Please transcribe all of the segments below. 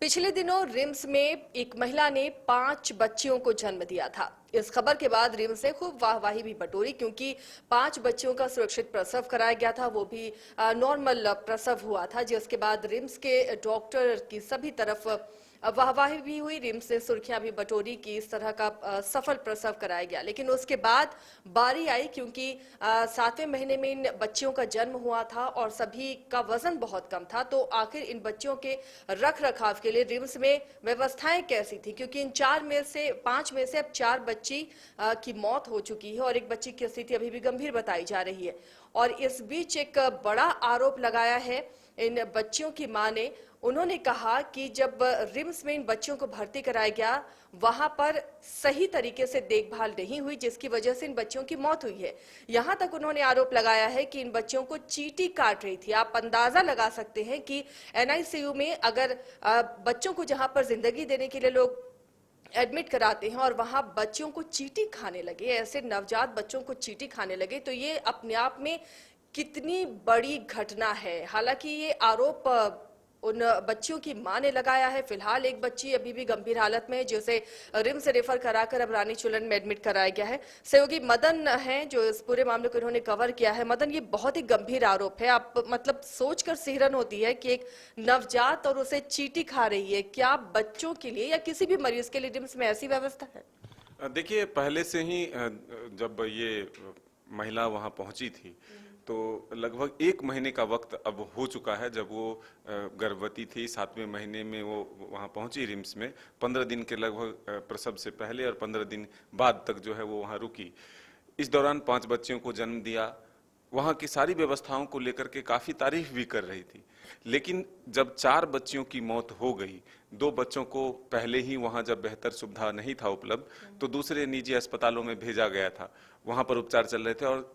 पिछले दिनों रिम्स में एक महिला ने 5 बच्चियों को जन्म दिया था। इस खबर के बाद रिम्स ने खूब वाहवाही भी बटोरी, क्योंकि 5 बच्चियों का सुरक्षित प्रसव कराया गया था, वो भी नॉर्मल प्रसव हुआ था, जिसके बाद रिम्स के डॉक्टर की सभी तरफ वाहवाही भी हुई। रिम्स ने सुर्खियां भी बटोरी कि इस तरह का सफल प्रसव कराया गया। लेकिन उसके बाद बारी आई, क्योंकि 7वें महीने में इन बच्चियों का जन्म हुआ था और सभी का वजन बहुत कम था। तो आखिर इन बच्चियों के रख रखाव के लिए रिम्स में व्यवस्थाएं कैसी थी, क्योंकि इन 5 में से अब 4 बच्ची की मौत हो चुकी है और एक बच्ची की स्थिति अभी भी गंभीर बताई जा रही है। और इस बीच एक बड़ा आरोप लगाया है इन बच्चियों की मां ने। उन्होंने कहा कि जब रिम्स में इन बच्चियों को भर्ती कराया गया, वहां पर सही तरीके से देखभाल नहीं हुई, जिसकी वजह से इन बच्चियों की मौत हुई है। यहां तक उन्होंने आरोप लगाया है कि इन बच्चियों को चींटी काट रही थी। आप अंदाजा लगा सकते हैं कि एनआईसीयू में अगर बच्चों को जहां पर जिंदगी देने के लिए लोग एडमिट कराते हैं और वहां बच्चों को चींटी खाने लगे, ऐसे नवजात बच्चों को चींटी खाने लगे, तो ये अपने आप में कितनी बड़ी घटना है। हालांकि ये आरोप उन बच्चियों की मां ने लगाया है। फिलहाल एक बच्ची अभी भी गंभीर हालत में है, जिसे रिम्स रेफर कराकर अब रानीचुलन में एडमिट कराया गया है। सहयोगी मदन हैं जो इस पूरे मामले को इन्होंने कवर किया है। मदन, ये बहुत ही गंभीर आरोप है। आप मतलब सोचकर सिहरन होती है कि एक नवजात और उसे चींटी खा रही है। क्या बच्चों के लिए या किसी भी मरीज के लिए रिम्स में ऐसी व्यवस्था है? देखिए, पहले से ही जब ये महिला वहां पहुंची थी तो लगभग 1 महीने का वक्त अब हो चुका है जब वो गर्भवती थी। 7वें महीने में वो वहां पहुंची रिम्स में। 15 दिन के लगभग प्रसव से पहले और 15 दिन बाद तक जो है वो वहां रुकी। इस दौरान 5 बच्चियों को जन्म दिया। वहां की सारी व्यवस्थाओं को लेकर के काफी तारीफ भी कर रही थी। लेकिन जब 4 बच्चियों की मौत हो गई, 2 बच्चों को पहले ही वहां जब बेहतर सुविधा नहीं था उपलब्ध, तो दूसरे निजी अस्पतालों में भेजा गया था। वहां पर उपचार चल रहे थे और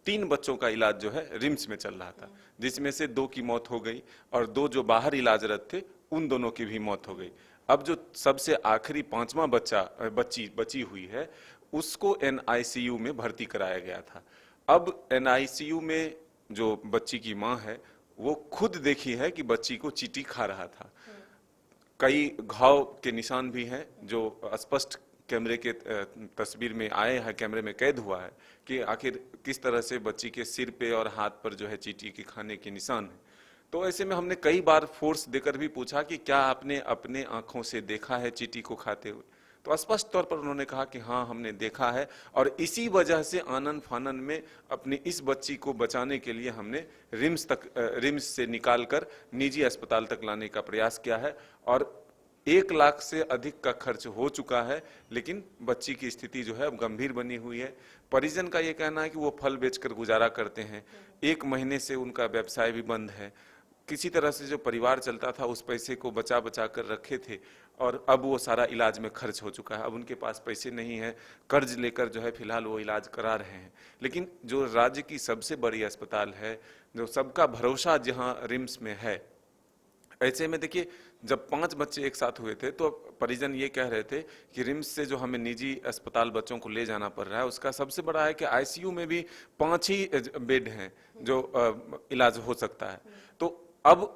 3 बच्चों का इलाज जो है रिम्स में चल रहा था, जिसमें से 2 की मौत हो गई और 2 जो बाहर इलाजरत थे उन दोनों की भी मौत हो गई। अब जो सबसे आखिरी 5वां बच्ची बची हुई है, उसको एनआईसीयू में भर्ती कराया गया था। अब एनआईसीयू में जो बच्ची की मां है वो खुद देखी है कि बच्ची को चींटी खा रहा था। कई घाव के निशान भी हैं जो स्पष्ट कैमरे के तस्वीर में आए हैं, कैमरे में कैद हुआ है कि आखिर किस तरह से बच्ची के सिर पे और हाथ पर जो है चींटी के खाने के निशान है। तो ऐसे में हमने कई बार फोर्स देकर भी पूछा कि क्या आपने अपने आंखों से देखा है चींटी को खाते हुए, तो स्पष्ट तौर पर उन्होंने कहा कि हाँ, हमने देखा है और इसी वजह से आनन फानन में अपनी इस बच्ची को बचाने के लिए हमने रिम्स से निकालकर निजी अस्पताल तक लाने का प्रयास किया है और 1 लाख से अधिक का खर्च हो चुका है। लेकिन बच्ची की स्थिति जो है अब गंभीर बनी हुई है। परिजन का ये कहना है कि वो फल बेचकर गुजारा करते हैं। 1 महीने से उनका व्यवसाय भी बंद है। किसी तरह से जो परिवार चलता था उस पैसे को बचा बचा कर रखे थे और अब वो सारा इलाज में खर्च हो चुका है। अब उनके पास पैसे नहीं है, कर्ज लेकर जो है फिलहाल वो इलाज करा रहे हैं। लेकिन जो राज्य की सबसे बड़ी अस्पताल है, जो सबका भरोसा जहां रिम्स में है, ऐसे में देखिए जब 5 बच्चे एक साथ हुए थे तो परिजन ये कह रहे थे कि रिम्स से जो हमें निजी अस्पताल बच्चों को ले जाना पड़ रहा है उसका सबसे बड़ा है कि आईसीयू में भी 5 ही बेड हैं जो इलाज हो सकता है। तो अब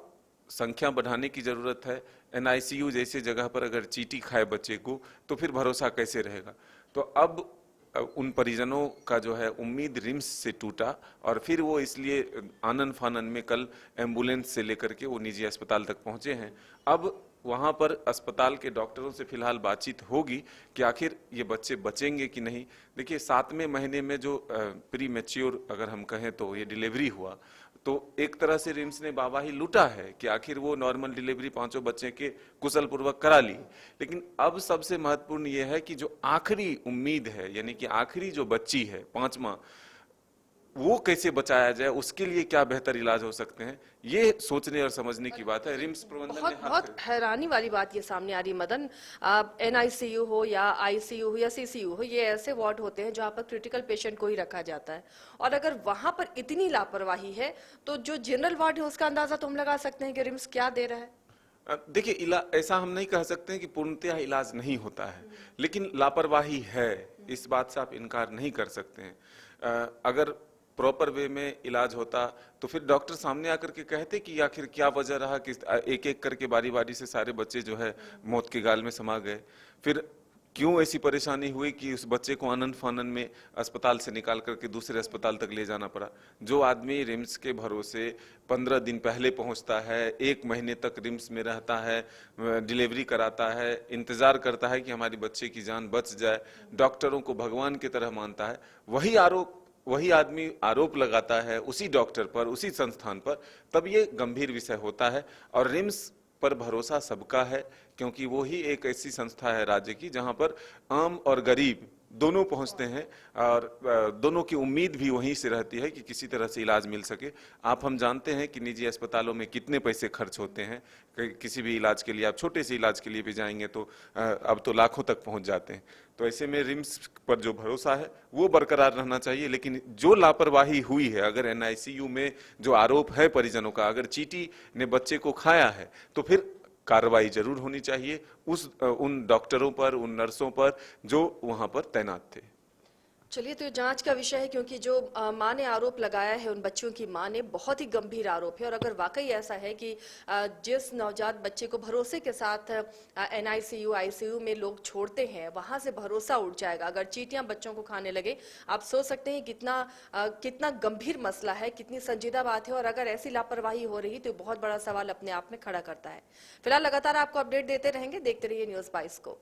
संख्या बढ़ाने की जरूरत है। एनआईसीयू जैसे जगह पर अगर चींटी खाए बच्चे को तो फिर भरोसा कैसे रहेगा। तो अब उन परिजनों का जो है उम्मीद रिम्स से टूटा और फिर वो इसलिए आनन फानन में कल एम्बुलेंस से लेकर के वो निजी अस्पताल तक पहुंचे हैं। अब वहां पर अस्पताल के डॉक्टरों से फिलहाल बातचीत होगी कि आखिर ये बच्चे बचेंगे कि नहीं। देखिए, 7वें महीने में जो प्री मैच्योर अगर हम कहें तो ये डिलीवरी हुआ, तो एक तरह से रिम्स ने वाहवाही लूटा है कि आखिर वो नॉर्मल डिलीवरी 5 बच्चे के कुशल पूर्वक करा ली। लेकिन अब सबसे महत्वपूर्ण ये है कि जो आखिरी उम्मीद है, यानी कि आखिरी जो बच्ची है 5वां, वो कैसे बचाया जाए, उसके लिए क्या बेहतर इलाज हो सकते हैं, ये सोचने और समझने की बात है। रिम्स प्रबंधन बहुत ने बहुत हैरानी वाली बात ये सामने आ रही है, मदन। एनआईसीयू हो या आईसीयू हो या सीसीयू हो, ये ऐसे वार्ड होते हैं जहां पर क्रिटिकल पेशेंट को ही रखा जाता है। और अगर वहां पर इतनी लापरवाही है तो जो जनरल वार्ड है उसका अंदाजा तो हम लगा सकते हैं कि रिम्स क्या दे रहा है। देखिए, ऐसा हम नहीं कह सकते हैं कि पूर्णतः इलाज नहीं होता है, लेकिन लापरवाही है, इस बात से आप इनकार नहीं कर सकते हैं। अगर प्रॉपर वे में इलाज होता तो फिर डॉक्टर सामने आकर के कहते कि आखिर क्या वजह रहा कि एक एक करके बारी बारी से सारे बच्चे जो है मौत के गाल में समा गए। फिर क्यों ऐसी परेशानी हुई कि उस बच्चे को आनन फानन में अस्पताल से निकाल करके दूसरे अस्पताल तक ले जाना पड़ा। जो आदमी रिम्स के भरोसे 15 दिन पहले पहुंचता है, 1 महीने तक रिम्स में रहता है, डिलीवरी कराता है, इंतजार करता है कि हमारी बच्चे की जान बच जाए, डॉक्टरों को भगवान की तरह मानता है, वही आदमी आरोप लगाता है उसी डॉक्टर पर, उसी संस्थान पर, तब ये गंभीर विषय होता है। और रिम्स पर भरोसा सबका है क्योंकि वो ही एक ऐसी संस्था है राज्य की जहां पर आम और गरीब दोनों पहुंचते हैं और दोनों की उम्मीद भी वहीं से रहती है कि किसी तरह से इलाज मिल सके। हम जानते हैं कि निजी अस्पतालों में कितने पैसे खर्च होते हैं। किसी भी इलाज के लिए, आप छोटे से इलाज के लिए भी जाएंगे तो अब तो लाखों तक पहुंच जाते हैं। तो ऐसे में रिम्स पर जो भरोसा है वो बरकरार रहना चाहिए। लेकिन जो लापरवाही हुई है, अगर एनआईसीयू में जो आरोप है परिजनों का, अगर चींटी ने बच्चे को खाया है तो फिर कार्रवाई जरूर होनी चाहिए उन डॉक्टरों पर, उन नर्सों पर जो वहां पर तैनात थे। चलिए, तो ये जांच का विषय है क्योंकि जो मां ने आरोप लगाया है, उन बच्चों की मां ने, बहुत ही गंभीर आरोप है। और अगर वाकई ऐसा है कि जिस नवजात बच्चे को भरोसे के साथ एनआईसीयू आईसीयू में लोग छोड़ते हैं, वहां से भरोसा उठ जाएगा। अगर चींटियां बच्चों को खाने लगे, आप सोच सकते हैं कितना गंभीर मसला है, कितनी संजीदा बात है। और अगर ऐसी लापरवाही हो रही तो बहुत बड़ा सवाल अपने आप में खड़ा करता है। फिलहाल लगातार आपको अपडेट देते रहेंगे, देखते रहिए News 22 को।